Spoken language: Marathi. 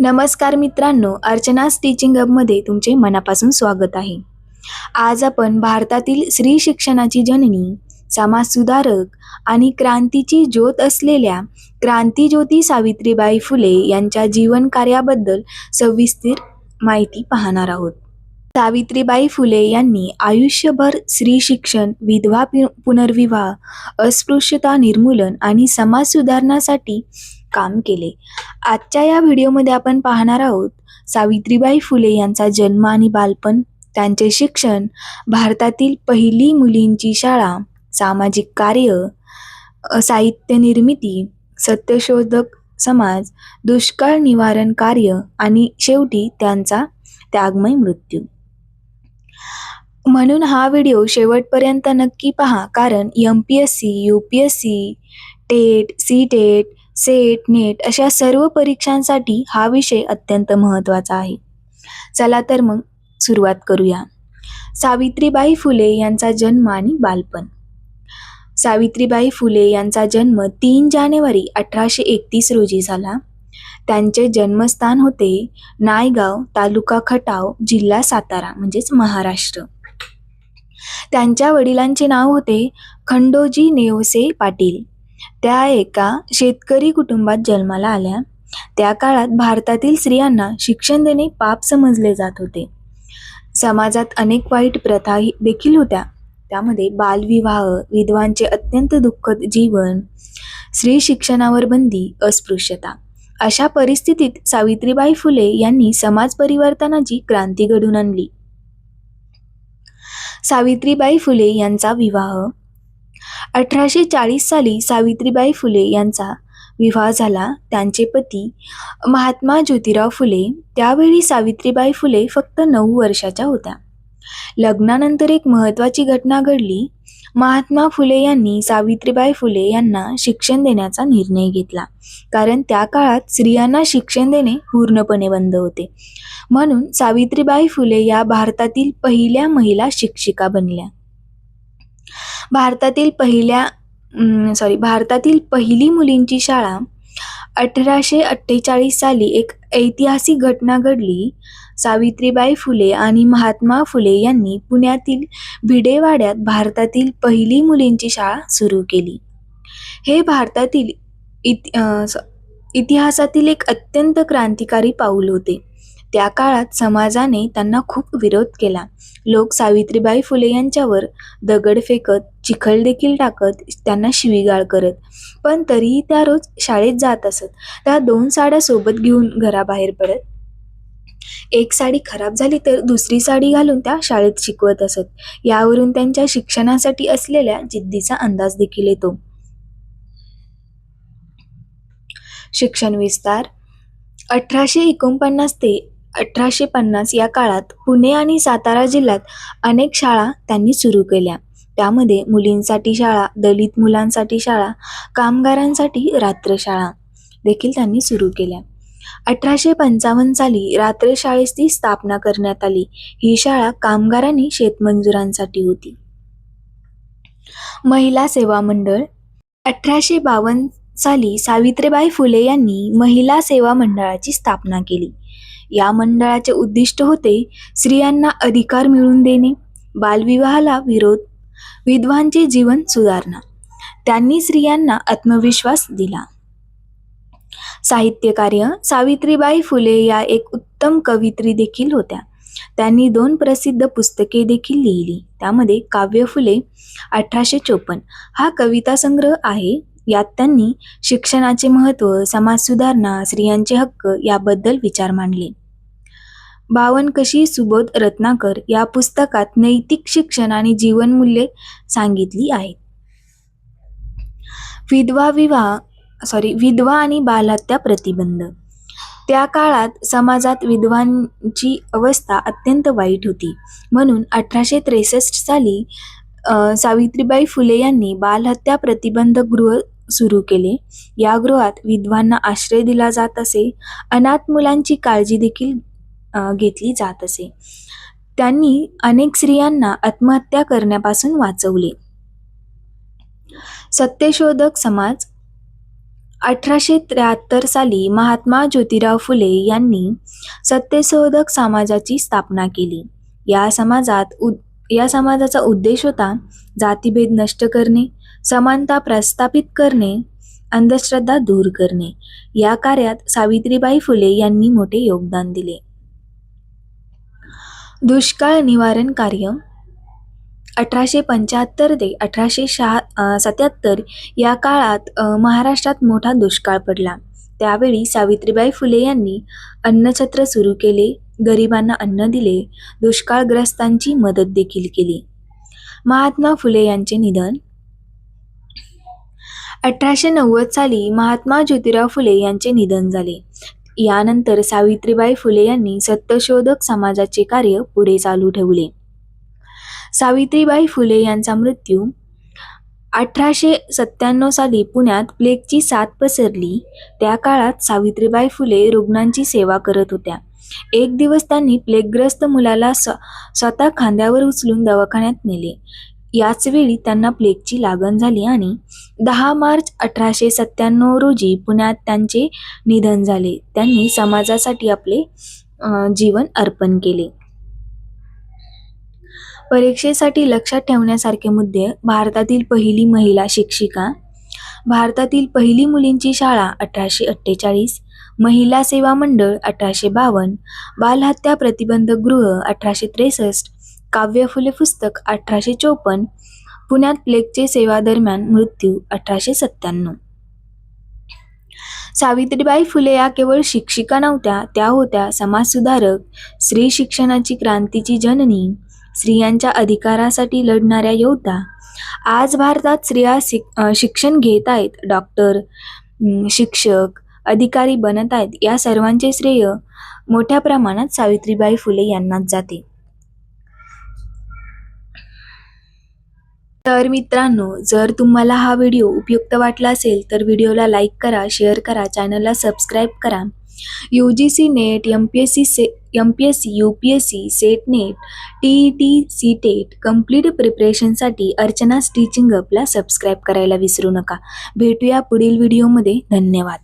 नमस्कार मित्रांनो, अर्चना's टीचिंग हबमध्ये तुमचे मनापासून स्वागत आहे. आज आपण भारतातील स्त्री शिक्षणाची जननी, समाजसुधारक आणि क्रांतीची ज्योत असलेल्या क्रांतीज्योती सावित्रीबाई फुले यांच्या जीवन कार्याबद्दल सविस्तर माहिती पाहणार आहोत. सावित्रीबाई फुले यांनी आयुष्यभर स्त्री शिक्षण, विधवा पुनर्विवाह, अस्पृश्यता निर्मूलन आणि समाज सुधारणासाठी काम केले. आजच्या या व्हिडिओमध्ये आपण पाहणार आहोत सावित्रीबाई फुले यांचा जन्म आणि बालपण, त्यांचे शिक्षण, भारतातील पहिली मुलींची शाळा, सामाजिक कार्य, साहित्य निर्मिती, सत्यशोधक समाज, दुष्काळ निवारण कार्य आणि शेवटी त्यांचा त्यागमय मृत्यू. म्हणून हा व्हिडिओ शेवटपर्यंत नक्की पहा, कारण MPSC, UPSC, TET, CTET, SET, NET अशा सर्व परीक्षांसाठी हा विषय अत्यंत महत्त्वाचा आहे. चला तर मग सुरुवात करूया. सावित्रीबाई फुले यांचा जन्म आणि बालपण. सावित्रीबाई फुले यांचा जन्म 3 जानेवारी 1831 रोजी झाला. त्यांचे जन्मस्थान होते नायगाव, तालुका खटाव, जिल्हा सातारा म्हणजेच महाराष्ट्र. त्यांच्या वडिलांचे नाव होते खंडोजी नेवसे पाटील. त्या एका शेतकरी कुटुंबात जन्माला आल्या. त्या काळात भारतातील स्त्रियांना शिक्षण देणे पाप समजले जात होते. समाजात अनेक वाईट प्रथा देखील होत्या. त्यामध्ये बालविवाह, विधवांचे अत्यंत दुःखद जीवन, स्त्री शिक्षणावर बंदी, अस्पृश्यता अशा परिस्थितीत सावित्रीबाई फुले यांनी समाज परिवर्तनाची क्रांती घडवून आणली. सावित्रीबाई फुले यांचा विवाह. 1840 साली सावित्रीबाई फुले यांचा विवाह झाला. त्यांचे पती महात्मा ज्योतिराव फुले. त्यावेळी सावित्रीबाई फुले फक्त 9 वर्षाच्या होत्या. लग्नानंतर एक महत्त्वाची घटना घडली. महात्मा फुले यांनी सावित्रीबाई फुले यांना शिक्षण देण्याचा निर्णय घेतला, कारण त्या काळात स्त्रियांना शिक्षण देणे पूर्णपणे बंद होते. म्हणून सावित्रीबाई फुले या भारतातील पहिल्या महिला शिक्षिका बनल्या. भारतातील पहिली मुलींची शाळा. 1848 साली एक ऐतिहासिक घटना घडली. सावित्रीबाई फुले आणि महात्मा फुले यांनी पुण्यातील भिडेवाड्यात भारतातील पहिली मुलींची शाळा सुरू केली. हे भारतातील इतिहासातील एक अत्यंत क्रांतिकारी पाऊल होते. त्या काळात समाजाने त्यांना खूप विरोध केला. लोक सावित्रीबाई फुले यांच्यावर दगड फेकत, चिखल देखील टाकत, त्यांना शिवीगाळ करत. पण तरीही त्या रोज शाळेत जात असत. त्या 2 साड्या सोबत घेऊन घराबाहेर पडत. एक साडी खराब झाली तर दुसरी साडी घालून त्या शाळेत शिकवत असत. यावरून त्यांच्या शिक्षणासाठी असलेल्या जिद्दीचा अंदाज देखील येतो. शिक्षण विस्तार. 1849 ते 1850 या काळात पुणे आणि सातारा जिल्ह्यात अनेक शाळा त्यांनी सुरू केल्या. त्यामध्ये मुलींसाठी शाळा, दलित मुलांसाठी शाळा, कामगारांसाठी रात्रशाळा देखील त्यांनी सुरू केल्या. 1855 साली रात्रशाळेची स्थापना करण्यात आली. ही शाळा कामगार आणि शेतमजुरांसाठी होती. महिला सेवा मंडळ. 1852 साली सावित्रीबाई फुले यांनी महिला सेवा मंडळाची स्थापना केली. या मंडळाचे उद्दिष्ट होते स्त्रियांना अधिकार मिळवून देणे, बालविवाहाला विरोध, विधवांचे जीवन सुधारणा. त्यांनी स्त्रियांना आत्मविश्वास दिला. साहित्य कार्य. सावित्रीबाई फुले या एक उत्तम कवयित्री देखील होत्या. त्यांनी 2 प्रसिद्ध पुस्तके देखील लिहिली. त्यामध्ये काव्य फुले 1854 हा कविता संग्रह आहे. यात त्यांनी शिक्षणाचे महत्त्व, समाज सुधारणा, स्त्रियांचे हक्क याबद्दल विचार मांडले. 52 कशी सुबोध रत्नाकर या पुस्तकात नैतिक शिक्षण आणि जीवनमूल्ये सांगितली आहेत. विधवा आणि बालहत्या प्रतिबंध. त्या काळात समाजात विधवांची अवस्था अत्यंत वाईट होती. म्हणून 1863 साली सावित्रीबाई फुले यांनी बालहत्या प्रतिबंधक गृह सुरू केले. या गृहात विधवांना आश्रय दिला जात असे. अनाथ मुलांची काळजी देखील घेतली जात असे. त्यांनी अनेक स्त्रियांना आत्महत्या करण्यापासून वाचवले. सत्यशोधक समाज. 1873 साली महात्मा ज्योतिराव फुले यांनी सत्यशोधक समाजाची स्थापना केली. या समाजाचा उद्देश होता जातीभेद नष्ट करणे, समानता प्रस्थापित करणे, अंधश्रद्धा दूर करणे. या कार्यात सावित्रीबाई फुले यांनी मोठे योगदान दिले. दुष्काळ निवारण कार्य 1875 ते 1877 या काळात महाराष्ट्रात मोठा दुष्काळ पडला. त्यावेळी सावित्रीबाई फुले यांनी अन्नछत्र सुरू केले, गरिबांना अन्न दिले, दुष्काळग्रस्तांची मदत देखील केली. महात्मा फुले यांचे निधन 1890 साली महात्मा ज्योतिराव फुले यांचे निधन झाले. यानंतर सावित्रीबाई फुले यांनी सत्यशोधक समाजाचे कार्य पुढे चालू ठेवले. सावित्रीबाई फुले यांचा मृत्यू 1897 साली पुण्यात प्लेगची साथ पसरली. त्या काळात सावित्रीबाई फुले रुग्णांची सेवा करत होत्या. एक दिवस त्यांनी प्लेगग्रस्त मुलाला स्वतः खांद्यावर उचलून दवाखान्यात नेले. याच वेळी त्यांना प्लेगची लागण झाली आणि 10 मार्च 1897 रोजी पुण्यात त्यांचे निधन झाले. त्यांनी समाजासाठी आपले जीवन अर्पण केले. परीक्षेसाठी लक्षात ठेवण्यासारखे मुद्दे: भारतातील पहिली महिला शिक्षिका, भारतातील पहिली मुलींची शाळा 1848, महिला सेवा मंडळ 1852, बालहत्या प्रतिबंधक गृह 1863, काव्य फुले पुस्तक 1854, पुण्यात प्लेगचे सेवादरम्यान मृत्यू 1897. सावित्रीबाई फुले या केवळ शिक्षिका नव्हत्या, त्या होत्या समाजसुधारक, स्त्री शिक्षणाची क्रांतीची जननी, स्त्रियांच्या अधिकारासाठी लढणाऱ्या योद्धा. आज भारतात स्त्रिया शिक्षण घेत आहेत, डॉक्टर, शिक्षक, अधिकारी बनत आहेत. या सर्वांचे श्रेय मोठ्या प्रमाणात सावित्रीबाई फुले यांनाच जाते. तर मित्रांनो, जर तुम्हाला हा व्हिडिओ उपयुक्त वाटला असेल तर व्हिडिओला लाईक करा, शेअर करा, चॅनलला सबस्क्राईब करा. UGC net, MPSC, UPSC, set net, TET, CTET complete प्रिपरेशनसाठी अर्चना टीचिंग हबला सबस्क्राईब करायला विसरू नका. भेटूया पुढील व्हिडिओमध्ये. धन्यवाद.